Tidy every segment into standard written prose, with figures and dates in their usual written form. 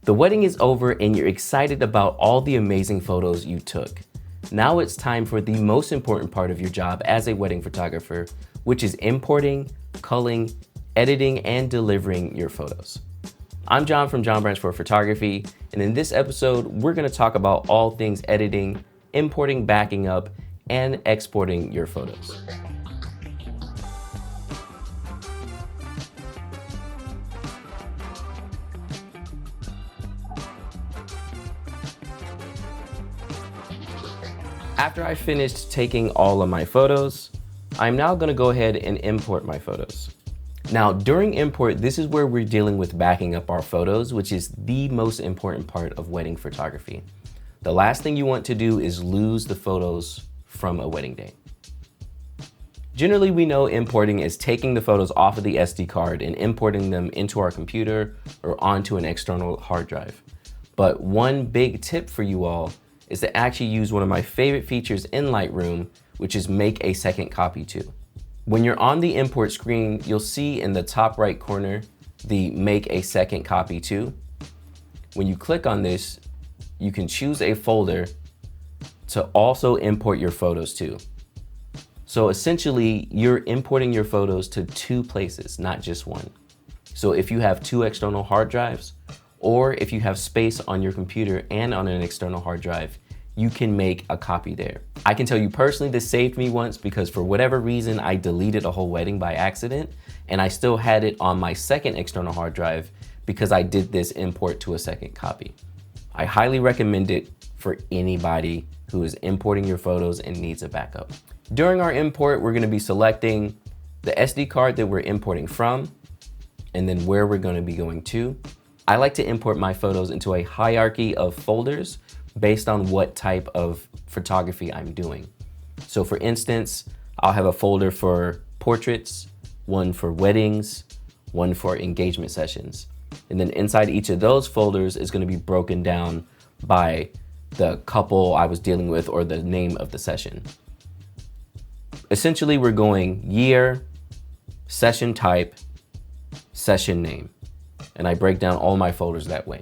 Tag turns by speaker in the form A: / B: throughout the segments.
A: The wedding is over and you're excited about all the amazing photos you took. Now it's time for the most important part of your job as a wedding photographer, which is importing, culling, editing, and delivering your photos. I'm John from John Branch for Photography, and in this episode, we're gonna talk about all things editing, importing, backing up, and exporting your photos. After I finished taking all of my photos, I'm now gonna go ahead and import my photos. Now, during import, this is where we're dealing with backing up our photos, which is the most important part of wedding photography. The last thing you want to do is lose the photos from a wedding day. Generally, we know importing is taking the photos off of the SD card and importing them into our computer or onto an external hard drive. But one big tip for you all is to actually use one of my favorite features in Lightroom, which is make a second copy to. When you're on the import screen, you'll see in the top right corner, the make a second copy to. When you click on this, you can choose a folder to also import your photos to. So essentially, you're importing your photos to two places, not just one. So if you have two external hard drives, or if you have space on your computer and on an external hard drive, you can make a copy there. I can tell you personally, this saved me once because for whatever reason, I deleted a whole wedding by accident, and I still had it on my second external hard drive because I did this import to a second copy. I highly recommend it for anybody who is importing your photos and needs a backup. During our import, we're gonna be selecting the SD card that we're importing from, and then where we're gonna be going to. I like to import my photos into a hierarchy of folders based on what type of photography I'm doing. So for instance, I'll have a folder for portraits, one for weddings, one for engagement sessions. And then inside each of those folders is gonna be broken down by the couple I was dealing with or the name of the session. Essentially, we're going year, session type, session name. And I break down all my folders that way.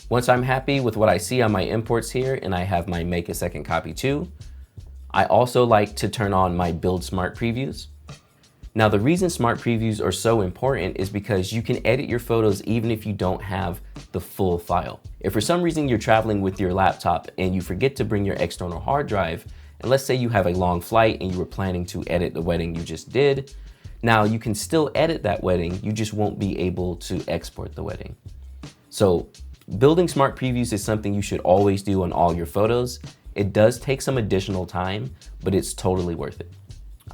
A: Once I'm happy with what I see on my imports here and I have my make a second copy to, I also like to turn on my build smart previews. Now, the reason smart previews are so important is because you can edit your photos even if you don't have the full file. If for some reason you're traveling with your laptop and you forget to bring your external hard drive, and let's say you have a long flight and you were planning to edit the wedding you just did, now you can still edit that wedding, you just won't be able to export the wedding. So building smart previews is something you should always do on all your photos. It does take some additional time, but it's totally worth it.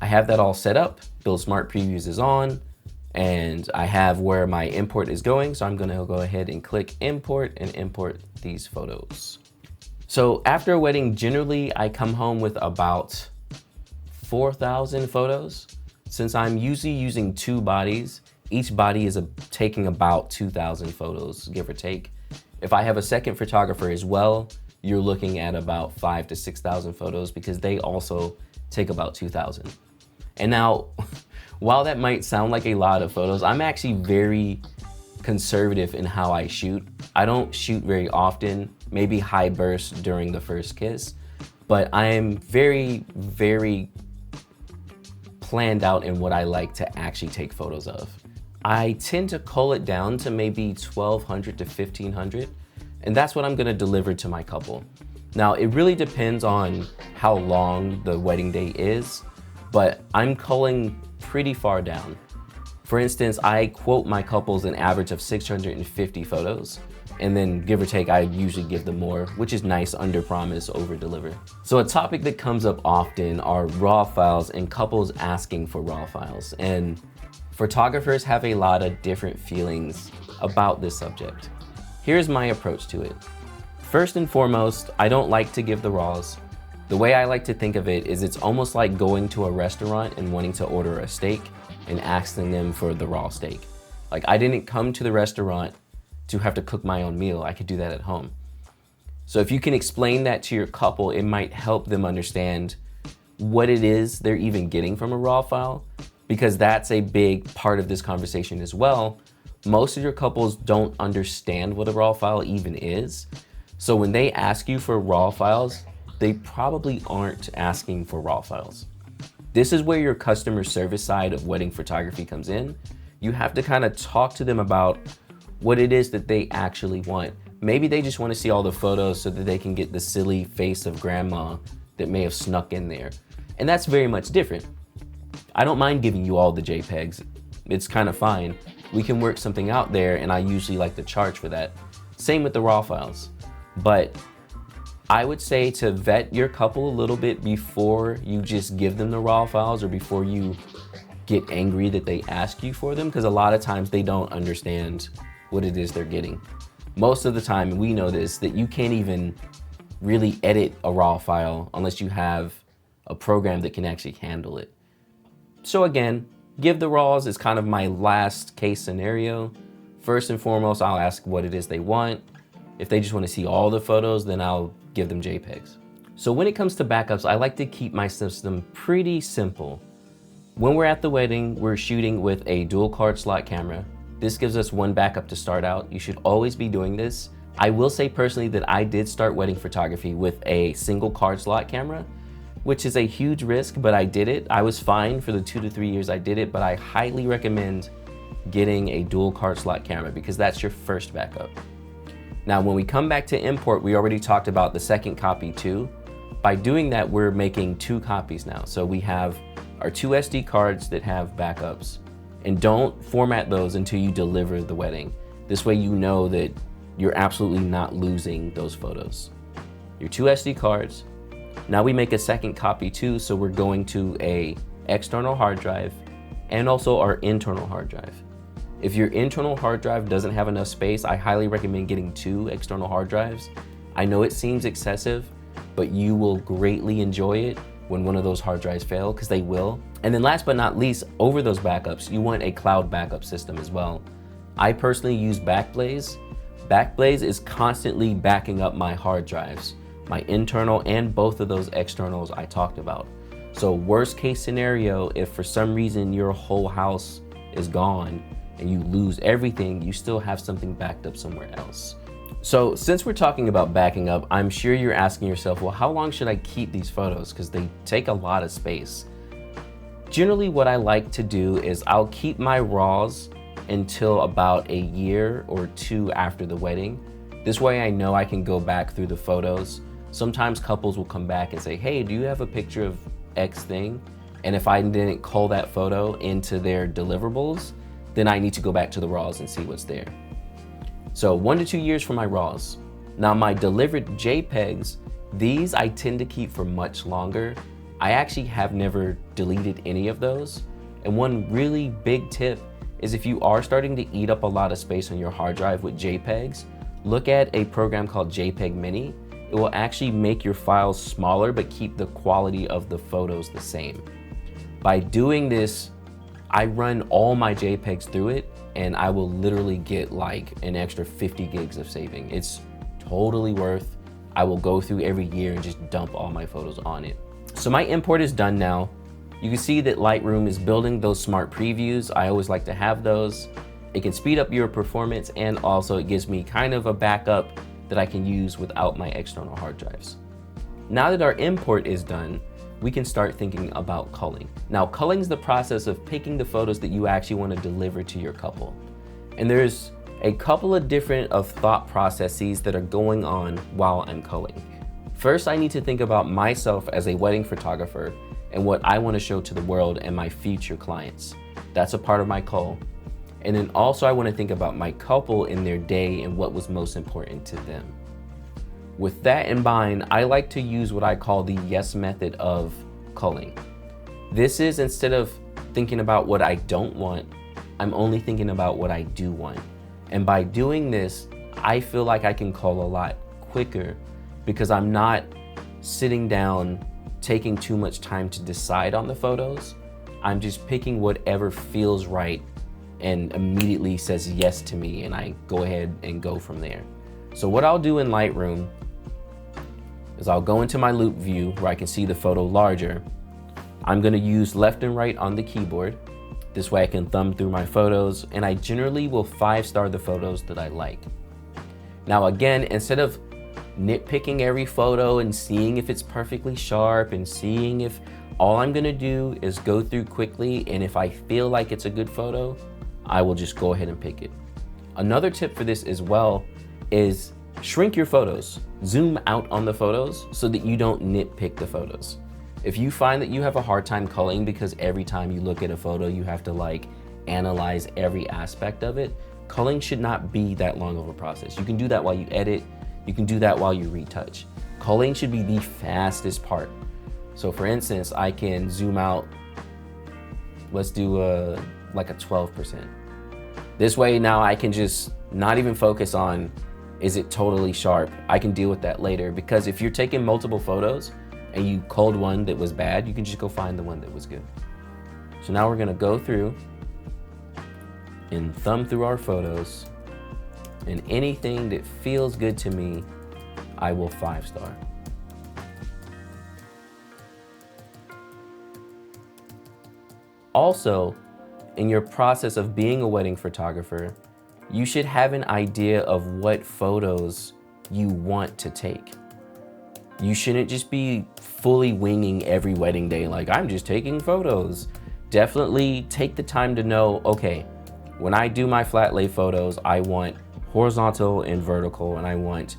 A: I have that all set up, build smart previews is on, and I have where my import is going. So I'm gonna go ahead and click import and import these photos. So after a wedding, generally I come home with about 4,000 photos. Since I'm usually using two bodies, each body is taking about 2,000 photos, give or take. If I have a second photographer as well, you're looking at about 5,000 to 6,000 photos because they also take about 2,000. And now, while that might sound like a lot of photos, I'm actually very conservative in how I shoot. I don't shoot very often, maybe high burst during the first kiss, but I am very, very planned out in what I like to actually take photos of. I tend to cull it down to maybe 1,200 to 1,500, and that's what I'm gonna deliver to my couple. Now, it really depends on how long the wedding day is, but I'm culling pretty far down. For instance, I quote my couples an average of 650 photos, and then give or take, I usually give them more, which is nice, under promise, over deliver. So a topic that comes up often are RAW files and couples asking for RAW files. And photographers have a lot of different feelings about this subject. Here's my approach to it. First and foremost, I don't like to give the RAWs. The way I like to think of it is it's almost like going to a restaurant and wanting to order a steak and asking them for the raw steak. Like, I didn't come to the restaurant to have to cook my own meal. I could do that at home. So if you can explain that to your couple, it might help them understand what it is they're even getting from a RAW file, because that's a big part of this conversation as well. most of your couples don't understand what a RAW file even is. So when they ask you for RAW files, they probably aren't asking for RAW files. This is where your customer service side of wedding photography comes in. You have to kind of talk to them about what it is that they actually want. Maybe they just want to see all the photos so that they can get the silly face of grandma that may have snuck in there. And that's very much different. I don't mind giving you all the JPEGs. It's kind of fine. We can work something out there, and I usually like to charge for that. Same with the RAW files. But I would say to vet your couple a little bit before you just give them the RAW files, or before you get angry that they ask you for them, because a lot of times they don't understand what it is they're getting. Most of the time, and we know this, that you can't even really edit a RAW file unless you have a program that can actually handle it. So again, give the RAWs is kind of my last case scenario. First and foremost, I'll ask what it is they want. If they just want to see all the photos, then I'll give them JPEGs. So when it comes to backups, I like to keep my system pretty simple. When we're at the wedding, we're shooting with a dual card slot camera. This gives us one backup to start out. You should always be doing this. I will say personally that I did start wedding photography with a single card slot camera, which is a huge risk, but I did it. I was fine for the 2 to 3 years I did it, but I highly recommend getting a dual card slot camera because that's your first backup. Now, when we come back to import, we already talked about the second copy too. By doing that, we're making 2 copies now. So we have our 2 SD cards that have backups, and don't format those until you deliver the wedding. This way you know that you're absolutely not losing those photos. Your 2 SD cards. Now we make a second copy too, so we're going to a external hard drive and also our internal hard drive. If your internal hard drive doesn't have enough space, I highly recommend getting 2 external hard drives. I know it seems excessive, but you will greatly enjoy it when one of those hard drives fail, because they will. And then last but not least, over those backups, you want a cloud backup system as well. I personally use Backblaze. Backblaze is constantly backing up my hard drives, my internal and both of those externals I talked about. So worst case scenario, if for some reason your whole house is gone and you lose everything, you still have something backed up somewhere else. So since we're talking about backing up, I'm sure you're asking yourself, well, how long should I keep these photos? Because they take a lot of space. Generally, what I like to do is I'll keep my RAWs until about a year or 2 after the wedding. This way I know I can go back through the photos. Sometimes couples will come back and say, hey, do you have a picture of X thing? And if I didn't call that photo into their deliverables, then I need to go back to the RAWs and see what's there. So 1 to 2 years for my RAWs. Now my delivered JPEGs, these I tend to keep for much longer. I actually have never deleted any of those. And one really big tip is if you are starting to eat up a lot of space on your hard drive with JPEGs, look at a program called JPEG Mini. It will actually make your files smaller but keep the quality of the photos the same. By doing this, I run all my JPEGs through it and I will literally get like an extra 50 gigs of saving. It's totally worth. I will go through every year and just dump all my photos on it. So my import is done now. You can see that Lightroom is building those smart previews. I always like to have those. It can speed up your performance, and also it gives me kind of a backup that I can use without my external hard drives. Now that our import is done, we can start thinking about culling. Now, culling is the process of picking the photos that you actually want to deliver to your couple. And there's a couple of different thought processes that are going on while I'm culling. First, I need to think about myself as a wedding photographer and what I want to show to the world and my future clients. That's a part of my cull. And then also I want to think about my couple in their day and what was most important to them. With that in mind, I like to use what I call the yes method of culling. This is, instead of thinking about what I don't want, I'm only thinking about what I do want. And by doing this, I feel like I can cull a lot quicker because I'm not sitting down, taking too much time to decide on the photos. I'm just picking whatever feels right and immediately says yes to me, and I go ahead and go from there. So what I'll do in Lightroom is I'll go into my loop view where I can see the photo larger. I'm gonna use left and right on the keyboard, This way I can thumb through my photos, and I generally will 5-star the photos that I like. Now again, instead of nitpicking every photo and seeing if it's perfectly sharp and seeing if, all I'm gonna do is go through quickly, and if I feel like it's a good photo, I will just go ahead and pick it. Another tip for this as well is shrink your photos. Zoom out on the photos so that you don't nitpick the photos. If you find that you have a hard time culling because every time you look at a photo, you have to like analyze every aspect of it, culling should not be that long of a process. You can do that while you edit. You can do that while you retouch. Culling should be the fastest part. So for instance, I can zoom out, let's do like a 12%. This way now I can just not even focus on, is it totally sharp? I can deal with that later, because if you're taking multiple photos and you culled one that was bad, you can just go find the one that was good. So now we're gonna go through and thumb through our photos, and anything that feels good to me, I will 5-star. Also, in your process of being a wedding photographer, you should have an idea of what photos you want to take. You shouldn't just be fully winging every wedding day, like I'm just taking photos. Definitely take the time to know, okay, when I do my flat lay photos, I want horizontal and vertical, and I want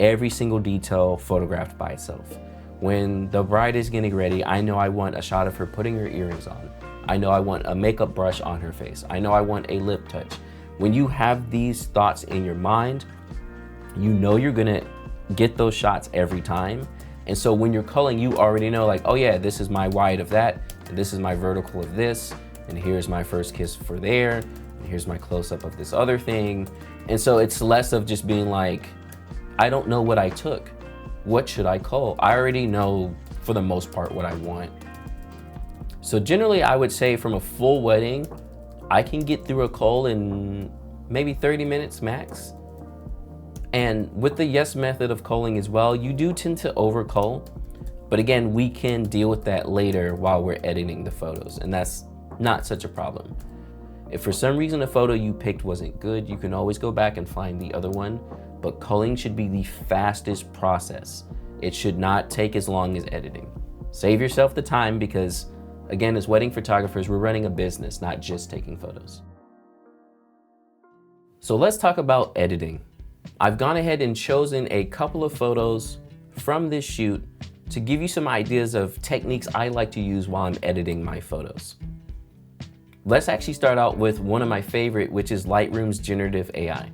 A: every single detail photographed by itself. When the bride is getting ready, I know I want a shot of her putting her earrings on. I know I want a makeup brush on her face. I know I want a lip touch. When you have these thoughts in your mind, you know you're gonna get those shots every time. And so when you're culling, you already know like, oh yeah, this is my wide of that, and this is my vertical of this, and here's my first kiss for there, and here's my close-up of this other thing. And so it's less of just being like, I don't know what I took. What should I cull? I already know for the most part what I want. So generally I would say from a full wedding, I can get through a cull in maybe 30 minutes max. And with the yes method of culling as well, you do tend to over cull. But again, we can deal with that later while we're editing the photos, and that's not such a problem. If for some reason a photo you picked wasn't good, you can always go back and find the other one, but culling should be the fastest process. It should not take as long as editing. Save yourself the time, because again, as wedding photographers, we're running a business, not just taking photos. So let's talk about editing. I've gone ahead and chosen a couple of photos from this shoot to give you some ideas of techniques I like to use while I'm editing my photos. Let's actually start out with one of my favorite, which is Lightroom's Generative AI.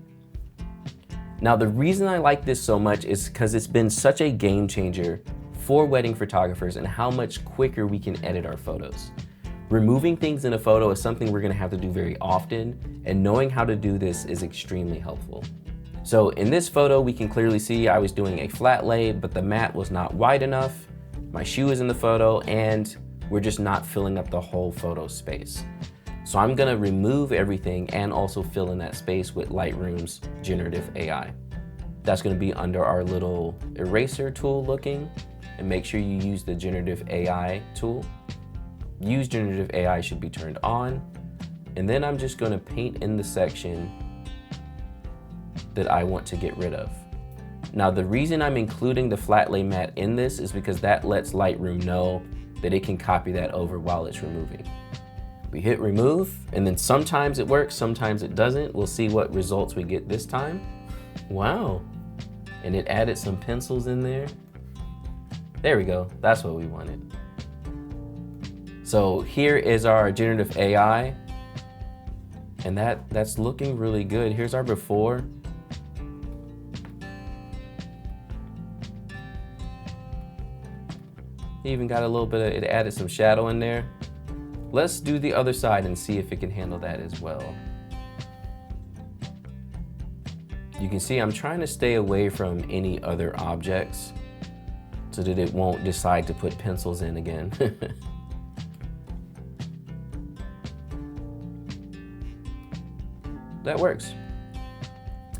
A: Now, the reason I like this so much is because it's been such a game changer for wedding photographers and how much quicker we can edit our photos. Removing things in a photo is something we're gonna have to do very often, and knowing how to do this is extremely helpful. So in this photo, we can clearly see I was doing a flat lay, but the mat was not wide enough. My shoe is in the photo, and we're just not filling up the whole photo space. So I'm gonna remove everything and also fill in that space with Lightroom's Generative AI. That's gonna be under our little eraser tool looking, and make sure you use the Generative AI tool. Use Generative AI should be turned on. And then I'm just gonna paint in the section that I want to get rid of. Now, the reason I'm including the flat lay mat in this is because that lets Lightroom know that it can copy that over while it's removing. We hit remove, and then sometimes it works, sometimes it doesn't. We'll see what results we get this time. Wow, and it added some pencils in there. There we go, that's what we wanted. So here is our Generative AI, and that's looking really good. Here's our before. Even got a little bit of, it added some shadow in there. Let's do the other side and see if it can handle that as well. You can see I'm trying to stay away from any other objects so that it won't decide to put pencils in again. That works.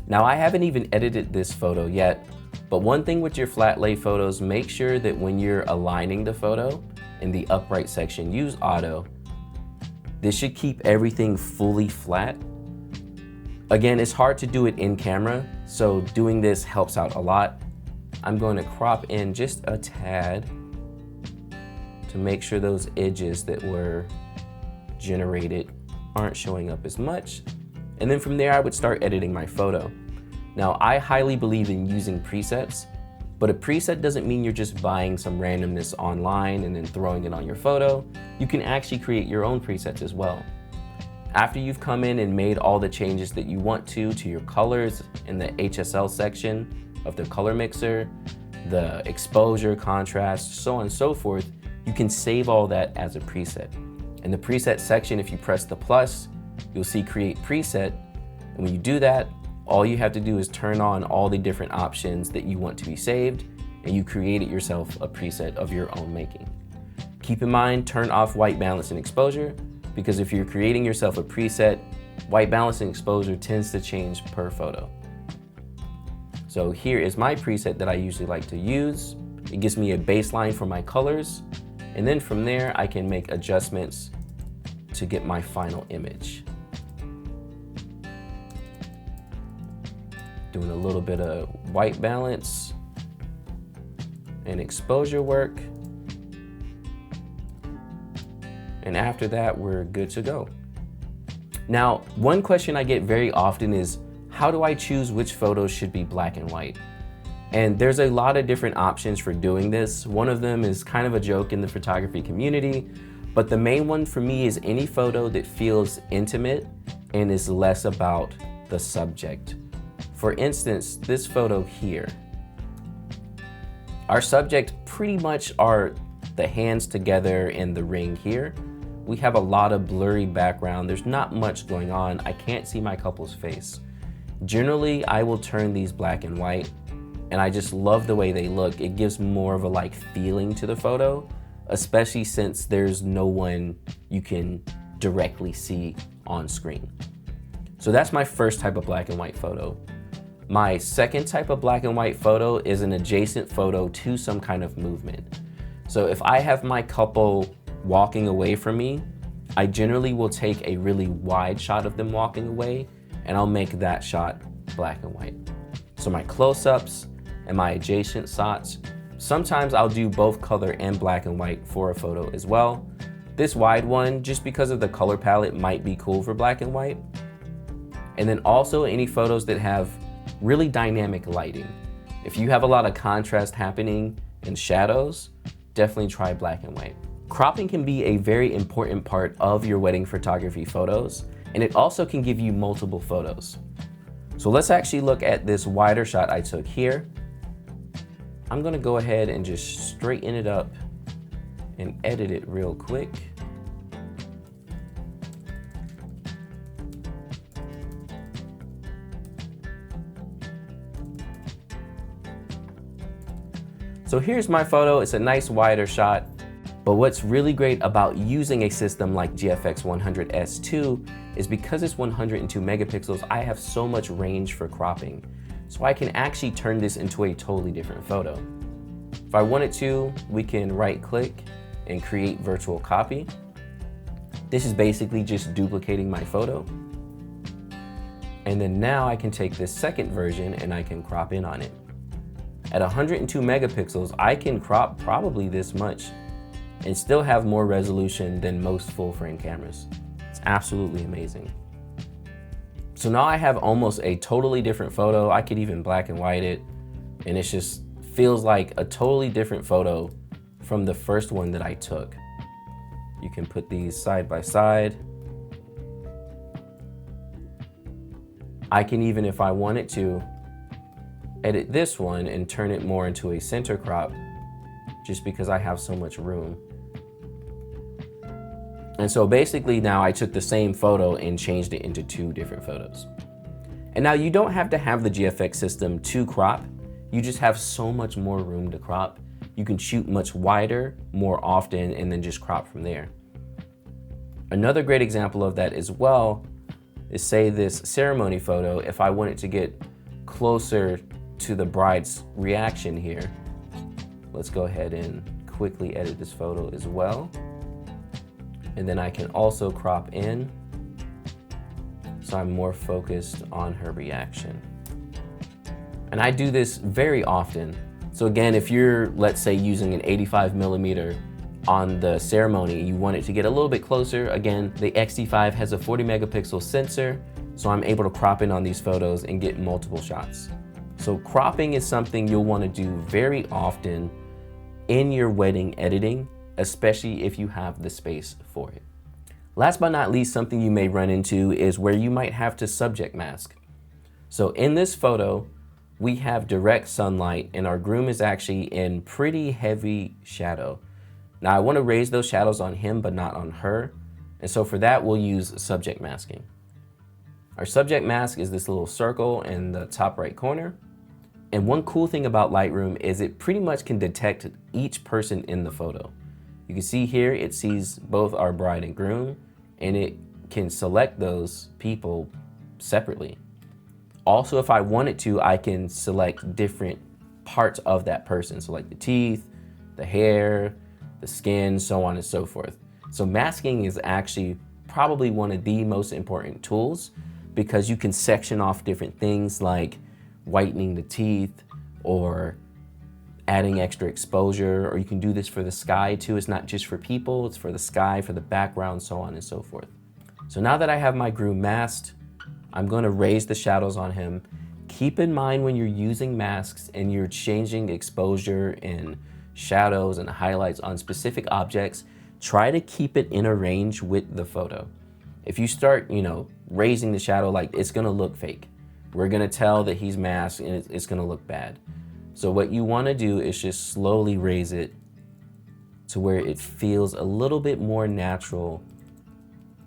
A: Now, I haven't even edited this photo yet, but one thing with your flat lay photos, make sure that when you're aligning the photo in the upright section, use auto. This should keep everything fully flat. Again, it's hard to do it in camera, so doing this helps out a lot. I'm going to crop in just a tad to make sure those edges that were generated aren't showing up as much. And then from there, I would start editing my photo. Now, I highly believe in using presets, but a preset doesn't mean you're just buying some randomness online and then throwing it on your photo. You can actually create your own presets as well. After you've come in and made all the changes that you want to your colors in the HSL section of the color mixer, the exposure, contrast, so on and so forth, you can save all that as a preset. In the preset section, if you press the plus, you'll see create preset. And when you do that, all you have to do is turn on all the different options that you want to be saved, and you created yourself a preset of your own making. Keep in mind, turn off white balance and exposure, because if you're creating yourself a preset, white balance and exposure tends to change per photo. So here is my preset that I usually like to use. It gives me a baseline for my colors, and then from there I can make adjustments to get my final image. Doing a little bit of white balance and exposure work. And after that, we're good to go. Now, one question I get very often is, how do I choose which photos should be black and white? And there's a lot of different options for doing this. One of them is kind of a joke in the photography community, but the main one for me is any photo that feels intimate and is less about the subject. For instance, this photo here. Our subject pretty much are the hands together in the ring here. We have a lot of blurry background. There's not much going on. I can't see my couple's face. Generally, I will turn these black and white, and I just love the way they look. It gives more of a feeling to the photo, especially since there's no one you can directly see on screen. So that's my first type of black and white photo. My second type of black and white photo is an adjacent photo to some kind of movement. So if I have my couple walking away from me, I generally will take a really wide shot of them walking away, and I'll make that shot black and white. So my close-ups and my adjacent shots, sometimes I'll do both color and black and white for a photo as well. This wide one, just because of the color palette, might be cool for black and white. And then also any photos that have really dynamic lighting. If you have a lot of contrast happening in shadows, definitely try black and white. Cropping can be a very important part of your wedding photography photos, and it also can give you multiple photos. So let's actually look at this wider shot I took here. I'm gonna go ahead and just straighten it up and edit it real quick. So here's my photo. It's a nice wider shot, but what's really great about using a system like GFX 100S2 is because it's 102 megapixels, I have so much range for cropping. So I can actually turn this into a totally different photo. If I wanted to, we can right click and create virtual copy. This is basically just duplicating my photo. And then now I can take this second version and I can crop in on it. At 102 megapixels, I can crop probably this much and still have more resolution than most full frame cameras. It's absolutely amazing. So now I have almost a totally different photo. I could even black and white it, and it just feels like a totally different photo from the first one that I took. You can put these side by side. I can even, if I wanted to, edit this one and turn it more into a center crop just because I have so much room. And so basically now I took the same photo and changed it into two different photos. And now you don't have to have the GFX system to crop. You just have so much more room to crop. You can shoot much wider, more often, and then just crop from there. Another great example of that as well is, say, this ceremony photo. If I wanted to get closer to the bride's reaction here, let's go ahead and quickly edit this photo as well. And then I can also crop in so I'm more focused on her reaction. And I do this very often. So again, if you're, let's say, using an 85mm on the ceremony, you want it to get a little bit closer. Again, the X-T5 has a 40 megapixel sensor, so I'm able to crop in on these photos and get multiple shots. So cropping is something you'll want to do very often in your wedding editing, especially if you have the space for it. Last but not least, something you may run into is where you might have to subject mask. So in this photo, we have direct sunlight and our groom is actually in pretty heavy shadow. Now I want to raise those shadows on him, but not on her. And so for that, we'll use subject masking. Our subject mask is this little circle in the top right corner. And one cool thing about Lightroom is it pretty much can detect each person in the photo. You can see here, it sees both our bride and groom, and it can select those people separately. Also, if I wanted to, I can select different parts of that person. So like the teeth, the hair, the skin, so on and so forth. So masking is actually probably one of the most important tools because you can section off different things like whitening the teeth or adding extra exposure, or you can do this for the sky too. It's not just for people, it's for the sky, for the background, so on and so forth. So now that I have my groom masked, I'm going to raise the shadows on him. Keep in mind when you're using masks and you're changing exposure and shadows and highlights on specific objects, try to keep it in a range with the photo. If you start, raising the shadow, like it's going to look fake. We're going to tell that he's masked and it's going to look bad. So what you want to do is just slowly raise it to where it feels a little bit more natural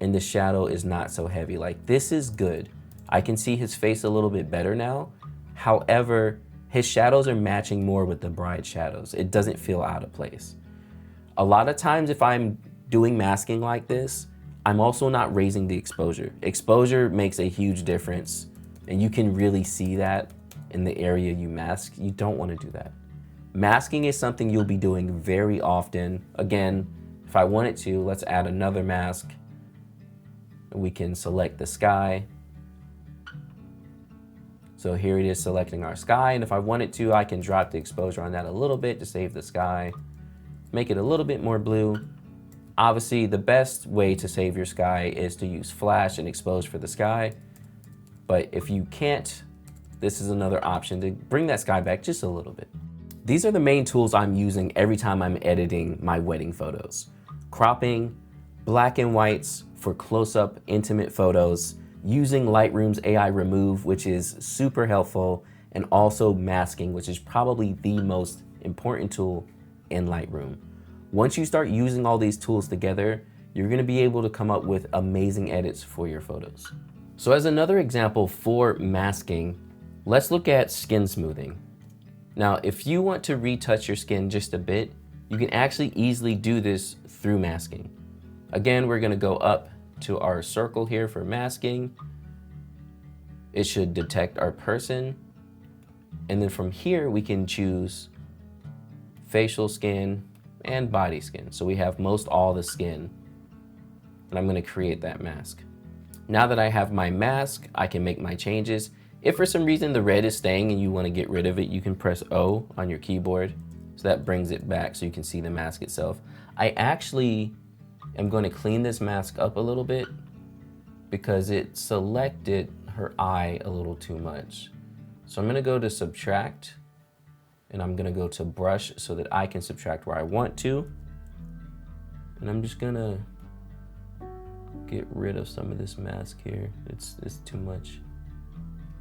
A: and the shadow is not so heavy. Like this is good. I can see his face a little bit better now. However, his shadows are matching more with the bride's shadows. It doesn't feel out of place. A lot of times if I'm doing masking like this, I'm also not raising the exposure. Exposure makes a huge difference and you can really see that in the area you mask. You don't want to do that. Masking is something you'll be doing very often. Again, if I wanted to, let's add another mask. We can select the sky. So here it is selecting our sky. And if I wanted to, I can drop the exposure on that a little bit to save the sky. Make it a little bit more blue. Obviously, the best way to save your sky is to use flash and expose for the sky. But if you can't, this is another option to bring that sky back just a little bit. These are the main tools I'm using every time I'm editing my wedding photos. Cropping, black and whites for close-up intimate photos, using Lightroom's AI Remove, which is super helpful, and also masking, which is probably the most important tool in Lightroom. Once you start using all these tools together, you're gonna be able to come up with amazing edits for your photos. So as another example for masking, let's look at skin smoothing. Now, if you want to retouch your skin just a bit, you can actually easily do this through masking. Again, we're gonna go up to our circle here for masking. It should detect our person. And then from here, we can choose facial skin and body skin. So we have most all the skin. And I'm gonna create that mask. Now that I have my mask, I can make my changes. If for some reason the red is staying and you wanna get rid of it, you can press O on your keyboard. So that brings it back so you can see the mask itself. I actually am gonna clean this mask up a little bit because it selected her eye a little too much. So I'm gonna go to subtract and I'm gonna go to brush so that I can subtract where I want to. And I'm just gonna get rid of some of this mask here. It's too much.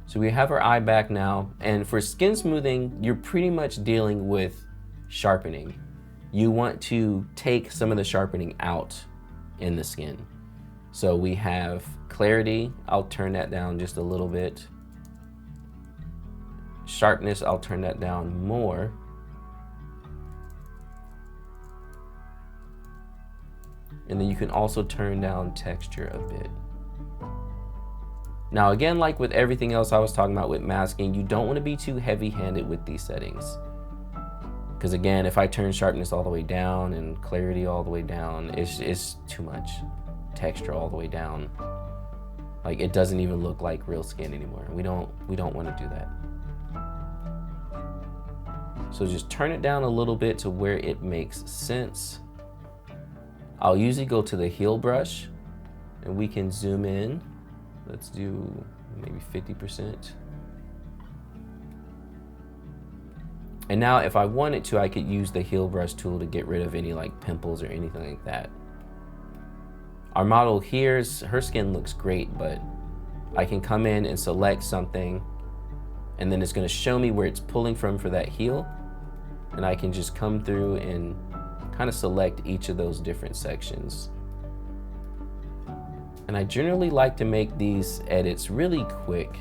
A: So we have our eye back now. And for skin smoothing, you're pretty much dealing with sharpening. You want to take some of the sharpening out in the skin. So we have clarity. I'll turn that down just a little bit. Sharpness, I'll turn that down more. And then you can also turn down texture a bit. Now again, like with everything else I was talking about with masking, you don't want to be too heavy-handed with these settings. Because again, if I turn sharpness all the way down and clarity all the way down, it's too much. Texture all the way down. Like, it doesn't even look like real skin anymore. We don't want to do that. So just turn it down a little bit to where it makes sense. I'll usually go to the heel brush and we can zoom in. Let's do maybe 50%. And now if I wanted to, I could use the heel brush tool to get rid of any like pimples or anything like that. Our model here, her skin looks great, but I can come in and select something and then it's going to show me where it's pulling from for that heel. And I can just come through and kind of select each of those different sections. And I generally like to make these edits really quick.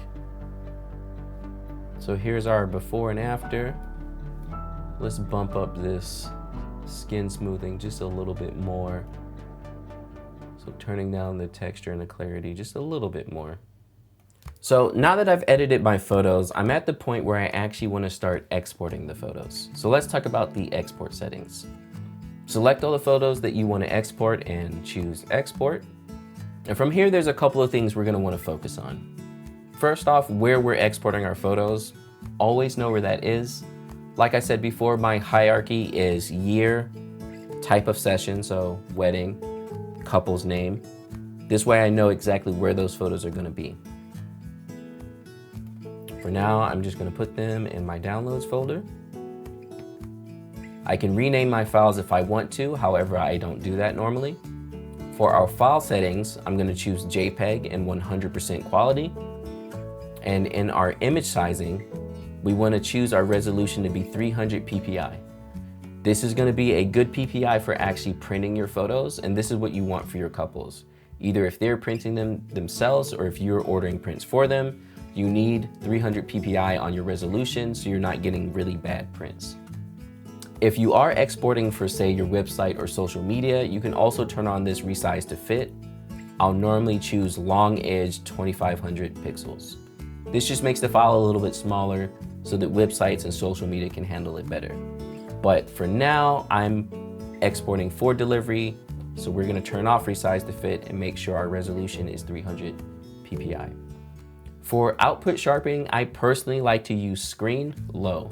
A: So here's our before and after. Let's bump up this skin smoothing just a little bit more. So turning down the texture and the clarity just a little bit more. So now that I've edited my photos, I'm at the point where I actually want to start exporting the photos. So let's talk about the export settings. Select all the photos that you want to export and choose export. And from here, there's a couple of things we're going to want to focus on. First off, where we're exporting our photos, always know where that is. Like I said before, my hierarchy is year, type of session, so wedding, couple's name. This way I know exactly where those photos are going to be. For now, I'm just going to put them in my downloads folder. I can rename my files if I want to, however, I don't do that normally. For our file settings, I'm going to choose JPEG and 100% quality. And in our image sizing, we want to choose our resolution to be 300 ppi. This is going to be a good ppi for actually printing your photos, and this is what you want for your couples. Either if they're printing them themselves or if you're ordering prints for them, you need 300 ppi on your resolution so you're not getting really bad prints. If you are exporting for, say, your website or social media, you can also turn on this resize to fit. I'll normally choose long edge 2500 pixels. This just makes the file a little bit smaller so that websites and social media can handle it better. But for now, I'm exporting for delivery, so we're going to turn off resize to fit and make sure our resolution is 300 ppi. For output sharpening, I personally like to use screen low.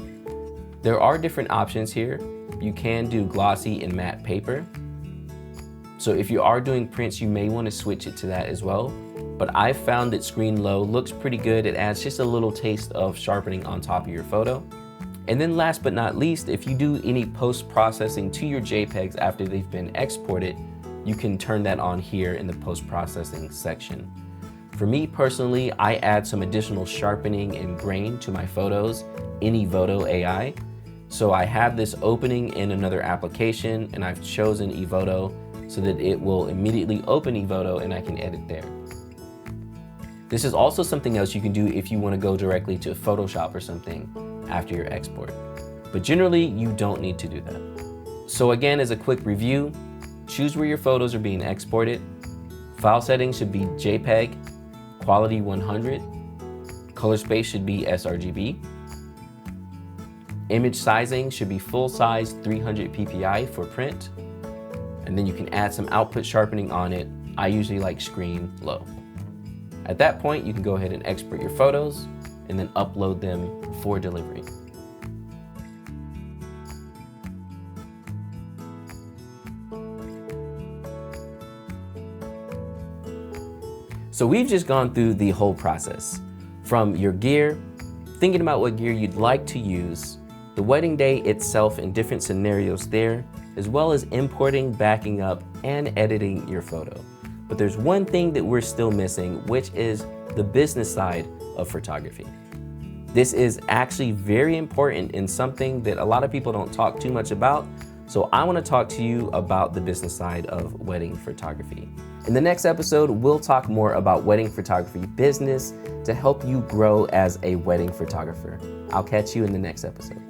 A: There are different options here. You can do glossy and matte paper. So if you are doing prints, you may want to switch it to that as well. But I've found that screen low looks pretty good. It adds just a little taste of sharpening on top of your photo. And then last but not least, if you do any post-processing to your JPEGs after they've been exported, you can turn that on here in the post-processing section. For me personally, I add some additional sharpening and grain to my photos in Evoto AI. So I have this opening in another application and I've chosen Evoto so that it will immediately open Evoto and I can edit there. This is also something else you can do if you want to go directly to Photoshop or something after your export. But generally, you don't need to do that. So again, as a quick review, choose where your photos are being exported. File settings should be JPEG, quality 100, color space should be sRGB. Image sizing should be full size 300 ppi for print. And then you can add some output sharpening on it. I usually like screen low. At that point, you can go ahead and export your photos and then upload them for delivery. So we've just gone through the whole process. From your gear, thinking about what gear you'd like to use, the wedding day itself in different scenarios there, as well as importing, backing up, and editing your photo. But there's one thing that we're still missing, which is the business side of photography. This is actually very important and something that a lot of people don't talk too much about. So I want to talk to you about the business side of wedding photography. In the next episode, we'll talk more about wedding photography business to help you grow as a wedding photographer. I'll catch you in the next episode.